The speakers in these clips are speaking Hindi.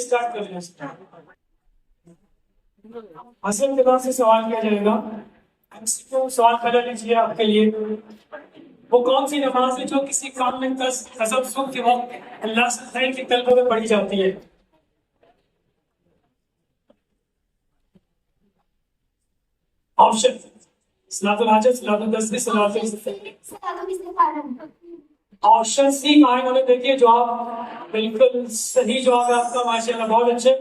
स्टार्ट कर लें। हसन के से सवाल किया जाएगा। सवाल पहले लीजिए आपके लिए, वो कौन सी नमाज है जो किसी काम में कसम सुख के वक्त अल्लाह से खैर की तलब में पढ़ी जाती है? ऑप्शन सलातुल हाजत, सलातुल तस्बीह, ऑप्शन सी कहा इन्होंने। देखिए जवाब बिल्कुल सही जवाब है आपका, माशाल्लाह बहुत अच्छे।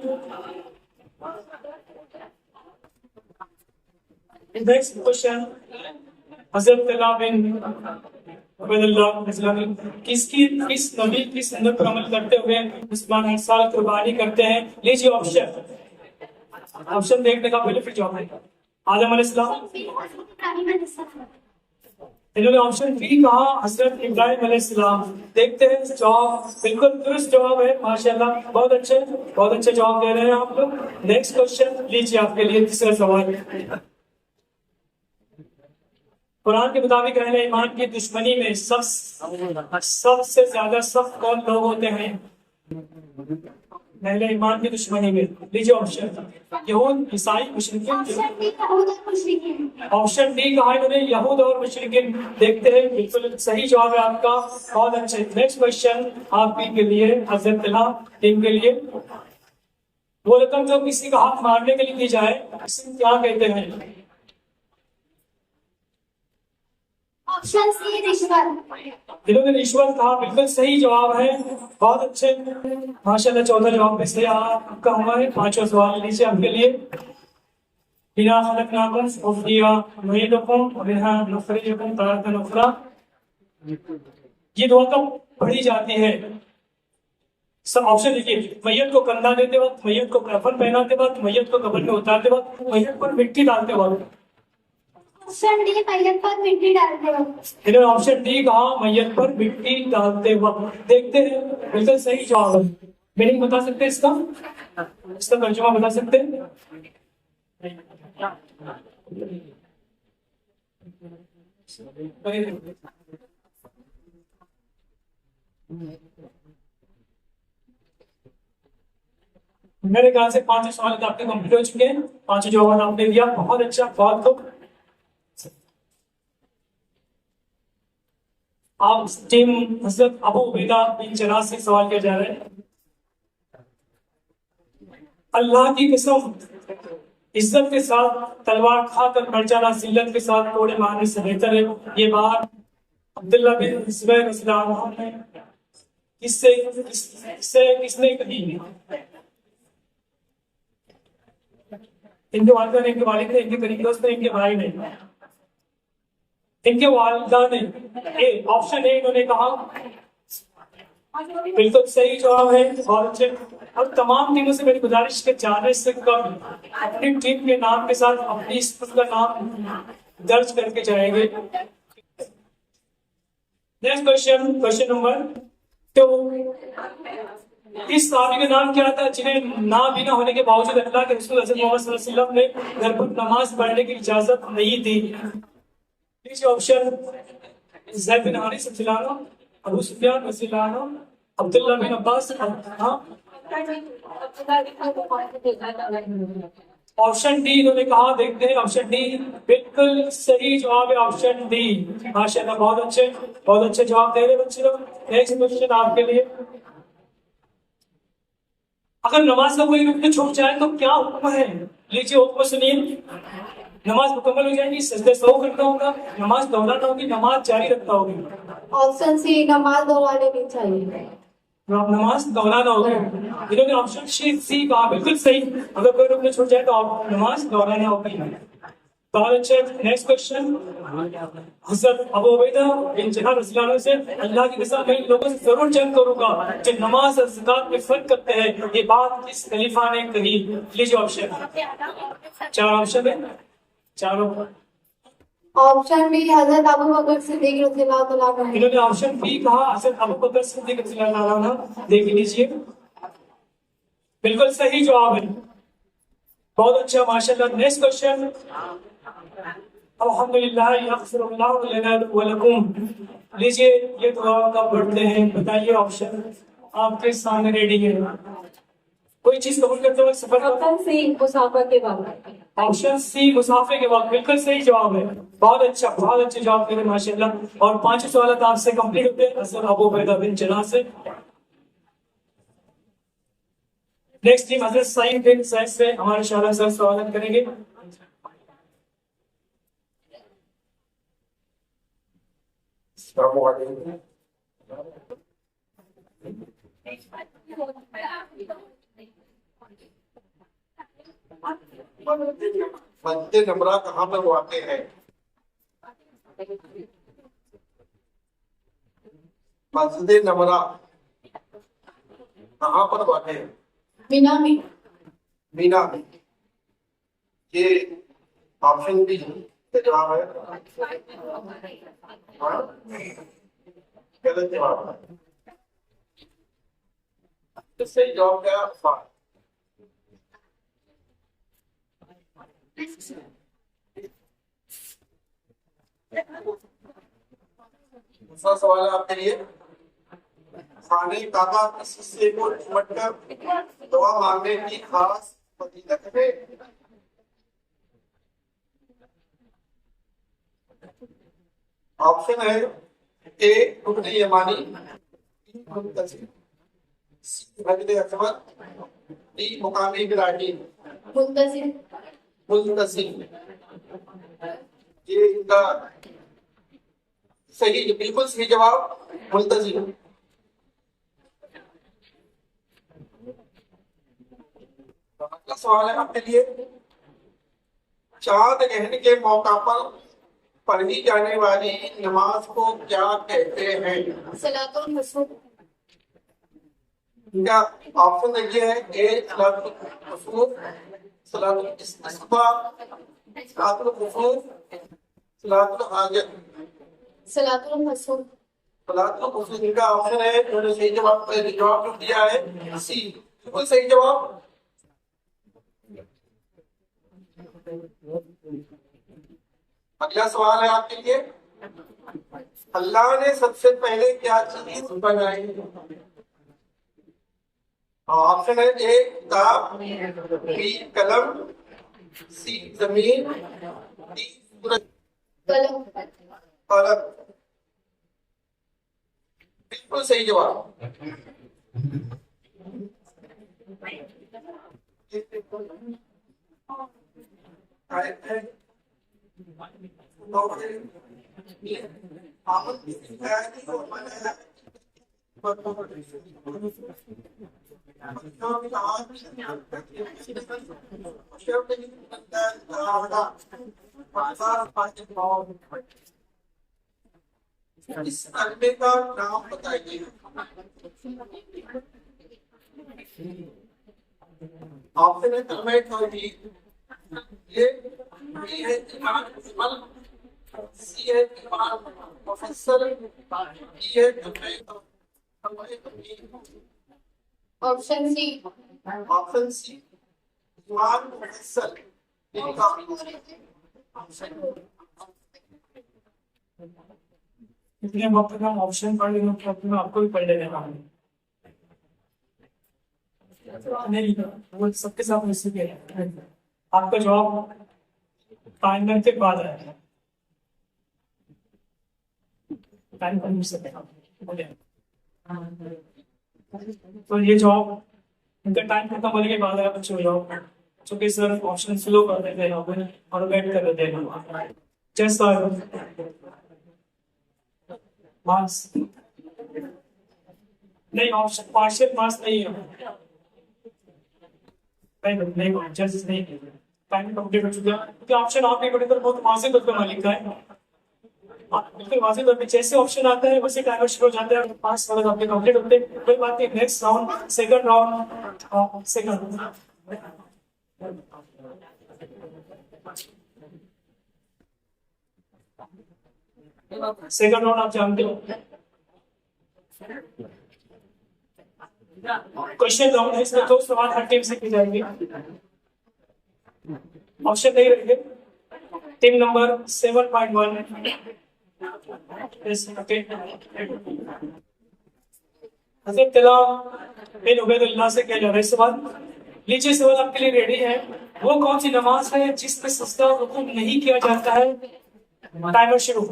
नेक्स्ट क्वेश्चन, हज़रत तलहा बिन किस नबी की सुन्नत पर अमल करते हुए मुसलमान हर साल कुर्बानी करते हैं? लीजिए ऑप्शन देखने का पहले फिर जवाब है। आदम अलैहिस्सलाम, इन्होंने ऑप्शन बी कहा हजरत इब्राहिम अलैहिस्सलाम। देखते हैं जवाब बिल्कुल दुरुस्त जवाब है, माशाल्लाह बहुत अच्छे जवाब दे रहे हैं आप लोग। नेक्स्ट क्वेश्चन लीजिए आपके लिए तीसरा सवाल। कुरान के मुताबिक अहले ईमान की दुश्मनी में सबसे ज्यादा सख्त कौन लोग होते हैं? अहले ईमान की दुश्मनी में, लीजिए ऑप्शन यहूद, ईसाई, मुशरिकीन। ऑप्शन डी कहा इन्होंने, यहूद और मुशरिकीन। देखते हैं बिल्कुल सही जवाब है आपका, बहुत अच्छे। नेक्स्ट क्वेश्चन आपके लिए, हज़रत तलहा टीम के लिए, वो रकम जो किसी का हाथ मारने के लिए दी जाए इसे क्या कहते हैं? ऑप्शन सी रिश्वत। इन्होंने रिश्वत कहा, बिल्कुल सही जवाब है, बहुत अच्छे माशाल्लाह। चौथा जवाब में से आपका हुआ है। पांचवा सवाल लीजिए आपके लिए। बिना खलकनाकुम वफिया नुईदुकुम व मिन्हा नुखरिजुकुम तारतन उखरा। ये दुआ कब पढ़ी जाती है? सब ऑप्शन देखिए, मैयत को कंधा देते वक्त, मैयत को कफन पहनाते वक्त, मैयत को कब्र में उतारते वक्त, मैयत पर मिट्टी डालते वक्त। ऑप्शन डी मैयत पर मिट्टी डालते वक्त। इन्होंने ऑप्शन डी कहा, मैयत पर मिट्टी डालते वक्त। देखते हैं बिल्कुल सही जवाब है। मीनिंग बता सकते हैं इसका तर्जुमा बता सकते हैं? मेरे ख्याल से 5 सवाल आपके कंप्लीट हो चुके हैं। 5 जवाब आपने दिया, बहुत अच्छा, बहुत खूब। आप टीम हज़रत अबू उबैदा बिन जर्राह से सवाल किया जा रहा है। अल्लाह की कसम, इज्जत के साथ तलवार खाकर मर जाना जिल्लत के साथ कोड़े मारने से बेहतर है। ये बात अब्दुल्लाह बिन ज़ुबैर रज़ियल्लाहु अन्हु ने किसने कही? इनके वालिदा ने, इनके वालिद ने, इनके करीबी दोस्त ने, इनके भाई ने, इनके वालिदा ने। ऑप्शन ए इन्होंने कहा, बिल्कुल सही जवाब है, बहुत अच्छे। अब तमाम टीमों से मेरी गुजारिश के जाने से कब अपनी टीम के नाम के साथ अपनी स्कूल का नाम दर्ज करके जाएंगे। Next question number 2। इस साहबी का नाम क्या था जिन्हें नाबीना होने के बावजूद अल्लाह के रसूल हज़रत मोहम्मद सल्लल्लाहु अलैहि वसल्लम ने घर पर नमाज पढ़ने की इजाजत नहीं दी? ऑप्शन ज़ैद बिन हारिस रज़ियल्लाहु अन्हु, अबू सुफियान रज़ियल्लाहु अन्हु, अब्दुल्लाह बिन अब्बास। ऑप्शन डी इन्होंने कहा। देखते हैं ऑप्शन डी बिल्कुल सही जवाब है, ऑप्शन डी। माशाल्लाह बहुत अच्छे जवाब दे रहे बच्चे लोग। नेक्स्ट क्वेश्चन आपके लिए, अगर नमाज का कोई रुकन छूट जाए तो क्या हुक्म है? लीजिए हुक्म सुनिए। नमाज मुकम्मल हो जाएगी, सजदे सौ करना होगा, नमाज दोहराना होगी, नमाज जारी रखना होगी। ऑप्शन सी नमाज दोहराने नहीं चाहिए, नमाज दोहराना होगा। इन्होंने ऑप्शन सी कहा, बिल्कुल सही। अगर कोई रुकन छूट जाए तो नमाज दोहराना होगी। बहुत अच्छे। नेक्स्ट क्वेश्चन, हज़रत अबू उबैदा बिन जर्राह रज़ियल्लाहु अन्हु से, अल्लाह की कसम मैं इन लोगों से जरूर जंग करूंगा जो नमाज और ज़कात में फर्क करते हैं। ये बात किस खलीफा ने कही? लीजिए ऑप्शन, 4 ऑप्शन है, चारों। ऑप्शन बी हज़रत अबू बकर सिद्दीक रज़ियल्लाहु अन्हु। इन्होंने ऑप्शन बी कहा, हज़रत अबू बकर सिद्दीक रज़ियल्लाहु अन्हु। देख लीजिए बिल्कुल सही जवाब है, बहुत अच्छा माशाल्लाह। नेक्स्ट क्वेश्चन, अल्हम्दुलिल्लाह यग़फ़िरुल्लाहु लना व लकुम। लीजिए ये दुआ कब पढ़ते हैं बताइए? ऑप्शन आपके सामने रेडी है। कोई चीज कबूल करते वक्त सफर का ऑप्शन सी मुसाफिर के वक्त। ऑप्शन सी मुसाफिर के वक्त बिल्कुल सही जवाब है। बहुत अच्छे जवाब दे रहे माशाल्लाह। और 5 सवाल आपसे कंप्लीट होते हैं हज़रत अबू बैदा बिन जराह से। नेक्स्ट टीम हज़रत सईद बिन सैद से हमारे शाला सर स्वागत करेंगे। मस्जिद नमरा कहाँ पर वाक़ है? मस्जिद नमरा कहाँ पर वाक़ है? मीना में। मीना में। ये ऑप्शन बी जवाब है। हाँ? गलत जवाब है। इससे जवाब क्या था? दूसरा सवाल है आपके लिए। खाने काबा से को चुमटकर दुआ मांगने की खास फजीलत है। ऑप्शन है ए रुकन यमानी, मस्जिद अकबर, डी मुकामी इब्राहिम, मुंतजिर। मुल्तजिम। ये इनका सही बिल्कुल सही जवाब मुल्तजिम। अगला सवाल है आपके लिए। चांद ग्रहण के मौका पर पढ़ी जाने वाली नमाज को क्या कहते हैं? सलातुल कुसूफ। इनका ऑप्शन देखिए है ए सलातुल कुसूफ, सलातुल इस्तिस्क़ा, सलातुल कुसूफ, सलातुल हाजत। सलातुल कुसूफ। सलातुल कुसूफ इनका ऑप्शन है। उन्होंने सही जवाब जो दिया है सी, बिल्कुल सही जवाब। अगला सवाल है आपके लिए। अल्लाह ने सबसे पहले क्या चीज बनाई? ऑप्शन है ए किताब, बी कलम, सी जमीन, डी सूरज। कलम। कलम बिल्कुल सही जवाब। इस कलमे का नाम बताइए। ऑप्शन है कलमे तौहीद, ये बी है ईमान मुजमल, सी है ईमान मुफस्सल, डी है कलमे तौहीद। Option C. ऑप्शन सी ईमान मुफस्सल। इसलिए हम अपना ऑप्शन पढ़ लेंगे तो अपना आपको भी पढ़ लेना है। नहीं वो सबके साथ वैसे भी है। आपका जवाब टाइमर के बाद आएगा। टाइम कर सकते हैं। तो ये जवाब इनका टाइम खत्म होने के बाद आया बच्चों जवाब, चूंकि सर ऑप्शन स्लो कर देते हैं और वेट कर देते हैं। जैसा मार्क्स नहीं, ऑप्शन पार्शियल मार्क्स नहीं है। नहीं जस्ट नहीं, टाइम कंप्लीट हो चुका है क्योंकि ऑप्शन आपके कंप्यूटर बहुत वाज़ेह तौर पे लिखा है। बिल्कुल वाज़ेह तौर पे जैसे ऑप्शन आता है वैसे टाइमर शुरू हो जाता है। 5 सवाल आपके कंप्लीट होते हैं। कोई बात नहीं, next round second round second round आप जानते हो। क्वेश्चन राउंड है, इसमें 2 सवाल हर टीम से की जाएंगे। ऑप्शन नहीं रहेंगे। टीम नंबर 7.1 हज़रत तला बिन उबैदुल्लाह से किया जा रहा है सवाल। लीजिए सवाल आपके लिए रेडी है। वो कौन सी नमाज है जिसमें सजदा और रुकू नहीं किया जाता है? टाइमर शुरू।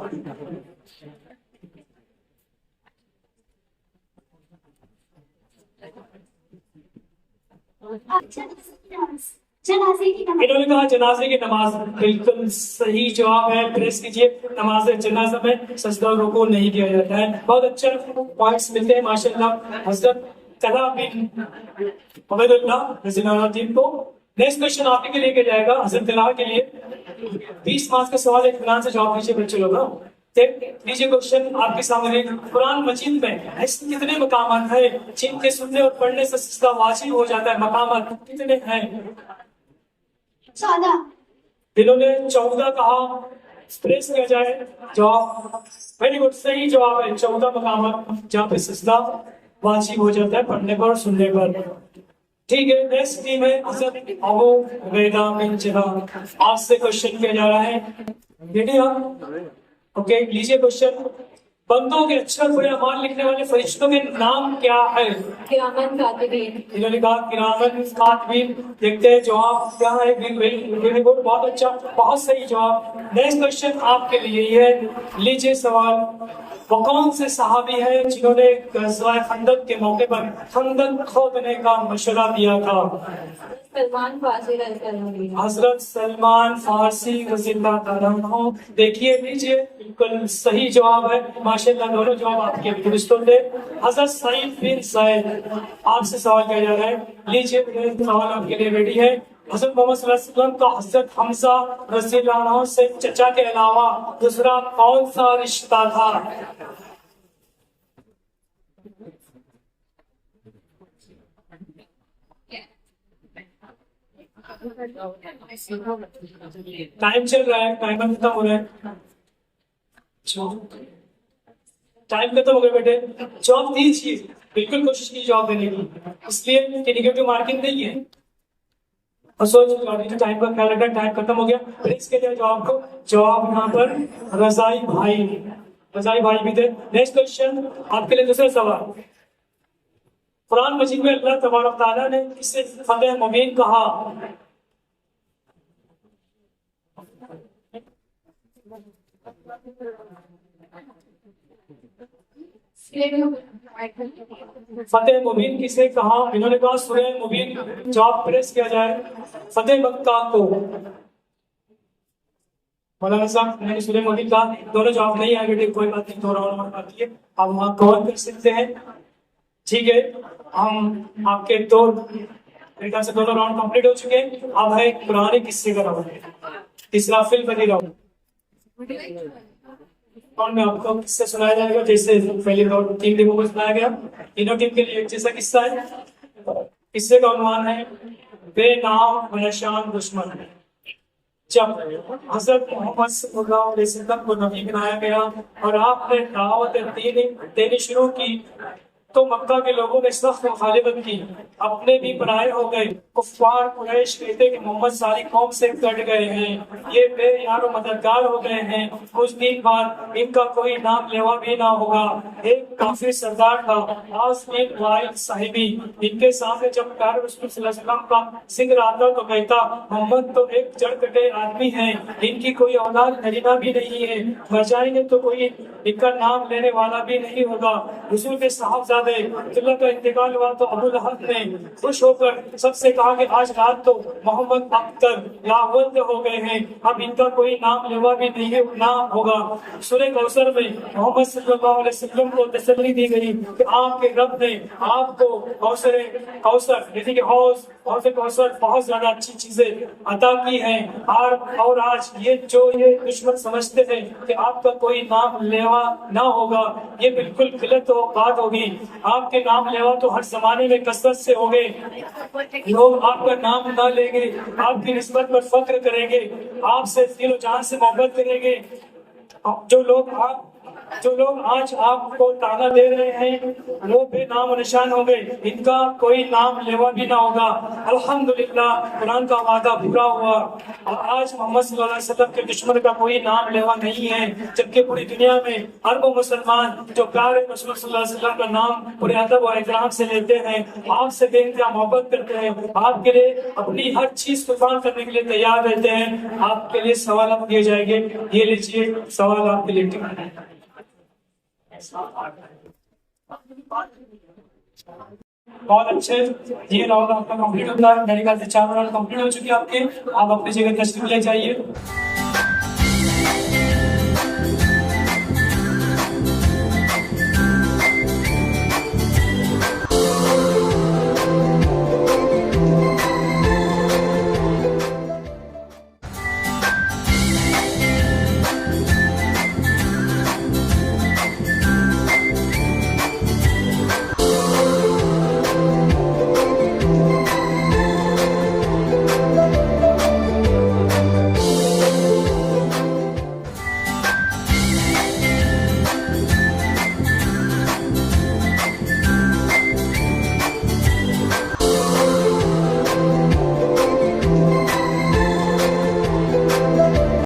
जनाजे की नमाज। इन्होंने कहा जनाजे की नमाज, बिल्कुल सही जवाब है। प्रेस कीजिए। नमाज जनाजा में सजदा और रुकू नहीं किया जाता है। बहुत अच्छा पॉइंट्स मिलते हैं माशाल्लाह हजरत तला बिन उबैदुल्लाह रज़ियल्लाहु को। नेक्स्ट क्वेश्चन आपके लिए लेके जाएगा हजरत तला के लिए। 20 मार्क्स का सवाल है, इत्मीनान से जवाब दीजिए बच्चे लोग। लीजिए क्वेश्चन आपके सामने। कुरान मजीद में ऐसे कितने मकामात है जिनके सुनने और पढ़ने से सजदा वाजिब हो जाता है? मकामात कितने हैं? 14। इन्होंने 14 कहा। प्रेस किया जाए। जवाब वेरी गुड, सही जवाब है। 14 मकामात जहाँ पे सजदा वाजिब हो जाता है पढ़ने पर और सुनने पर। ठीक है, नेक्स्ट टीम है हजरत अबू उबैदा बिन जर्राह। आपसे क्वेश्चन किया जा रहा है। रेडी आप? ओके, लीजिए क्वेश्चन। बंदों के अच्छे बुरे अमाल लिखने वाले फरिश्तों के नाम क्या है? किरामन कातिबीन। इन्होंने कहा किरामन कातिबीन। देखते हैं जवाब क्या है। वेरी गुड, बहुत अच्छा, बहुत सही जवाब। नेक्स्ट क्वेश्चन आपके लिए ही है। लीजिए सवाल। वो कौन से सहाबी है जिन्होंने ग़ज़वा खंदक के मौके पर खंदक खोदने का मशवरा दिया था? सलमान फारसी रज़ियल्लाहु अन्हु। हजरत सलमान फारसी रज़ियल्लाहु अन्हु। देखिए लीजिए, बिल्कुल सही जवाब है माशाल्लाह। दोनों जवाब आपके दुरुस्त थे। हजरत सईद बिन ज़ैद। आपसे सवाल किया जा रहा है। लीजिए सवाल आपके लिए रेडी है। हजरत मोहम्मद सल्लल्लाहु अलैहि वसल्लम का हजरत हमजा रज़ियल्लाहु अन्हु से चचा के अलावा दूसरा कौन सा रिश्ता था? टाइम चल रहा है, टाइमर खत्म हो रहा है। टाइम खत्म हो गया बेटे। जवाब दीजिए, बिल्कुल कोशिश की जवाब देने की, इसलिए कि नेगेटिव मार्किंग नहीं है। और सोच टाइम का ख्याल रखना। टाइम खत्म हो गया। प्लीज के लिए जवाब को। जवाब यहाँ पर रजाई भाई, रजाई भाई भी थे। नेक्स्ट क्वेश्चन आपके लिए दूसरा सवाल। कुरान मजीद में अल्लाह तबारक तआला ने किसे फतेह मुबीन कहा? फतेह मुबीन किसे कहा? इन्होंने कहा सूरह मुबीन। जवाब प्रेस किया जाए। फतेह मक्का को मौलाना साहब मैंने सूरह मुबीन कहा। दोनों जवाब नहीं आए बेटे, कोई बात नहीं, दो राउंड आती है, आप वहां कवर कर सकते हैं। ठीक है, हम आपके दो मेरे से दोनों राउंड कंप्लीट हो चुके हैं। अब है पुराने किस्से का राउंड, इसराफिल बनी राउंड। और मैं आपको किस्सा सुनाया जाएगा जैसे पहले 3 टीमों को सुनाया गया। तीनों टीम के लिए एक जैसा किस्सा है। किस्से का उन्वान है बेनाम वनिशान दुश्मन। जब हजरत मोहम्मद सल्लल्लाहु अलैहि वसल्लम को नबी बनाया गया और आपने दावत देनी शुरू की तो मक्का के लोगों ने सख्त मुखालिफत की। अपने भी पराए हो गए। कुफ्फार कुरैश कहते कि मोहम्मद सारी कौम से कट गए हैं, ये बेयार मददगार हो गए हैं, कुछ दिन बाद इनका कोई नाम लेवा भी ना होगा। एक काफिर सरदार था आस बिन वाइल साहिबी। इनके सामने जब प्यारे रसूल सल्लल्लाहु अलैहि वसल्लम का जिक्र आता तो कहता मोहम्मद तो एक जड़ कटे आदमी हैं, इनकी कोई औलाद नरीना भी नहीं है, मर जाएंगे तो कोई इनका नाम लेने वाला भी नहीं होगा। रसूल के साहबजादे अब्दुल्लाह का इंतकाल हुआ तो अबू लहब ने खुश होकर सबसे कहा कि आज रात तो मोहम्मद अख्तर लावंद हो गए हैं, अब इनका कोई नाम लेवा भी नहीं ना होगा। सूरह कौसर में मोहम्मद सल्लल्लाहु अलैहि वसल्लम को तसल्ली दी गई कि आपके रब ने आपको कौसर यानी कि हौज कौसर बहुत ज्यादा अच्छी चीजें अता की हैं। और आज ये दुश्मन समझते थे कि आपका कोई नाम लेवा ना होगा, ये बिल्कुल गलत बात होगी। आपके नाम लेवा तो हर जमाने में कसरत से हो गए। लोग आपका नाम ना लेंगे, आपकी निस्बत पर फख्र करेंगे, आपसे दिल जान से मोहब्बत करेंगे। जो लोग जो लोग आज आपको ताना दे रहे हैं वो बेनाम और निशान हो गए, इनका कोई नाम लेवा भी ना होगा। अल्हम्दुलिल्लाह कुरान का वादा पूरा हुआ और आज मोहम्मद सल्लल्लाहु अलैहि वसल्लम के दुश्मन का कोई नाम लेवा नहीं है, जबकि पूरी दुनिया में अरबों मुसलमान जो प्यारे रसूल सल्लल्लाहु अलैहि वसल्लम का नाम पूरे अदब और एहतराम से लेते हैं, आपसे बेइंतहा मोहब्बत करते हैं, आपके लिए अपनी हर चीज कुर्बान करने के लिए तैयार रहते हैं। आपके लिए सवाल किए जाएंगे, ये लीजिए सवाल आपके लिए। बहुत अच्छे, ये राउंड आपका कंप्लीट होता है। मेरे ख्याल से 4 राउंड कंप्लीट हो चुके हैं आपके। आप अपनी जगह तशरीफ ले जाइए।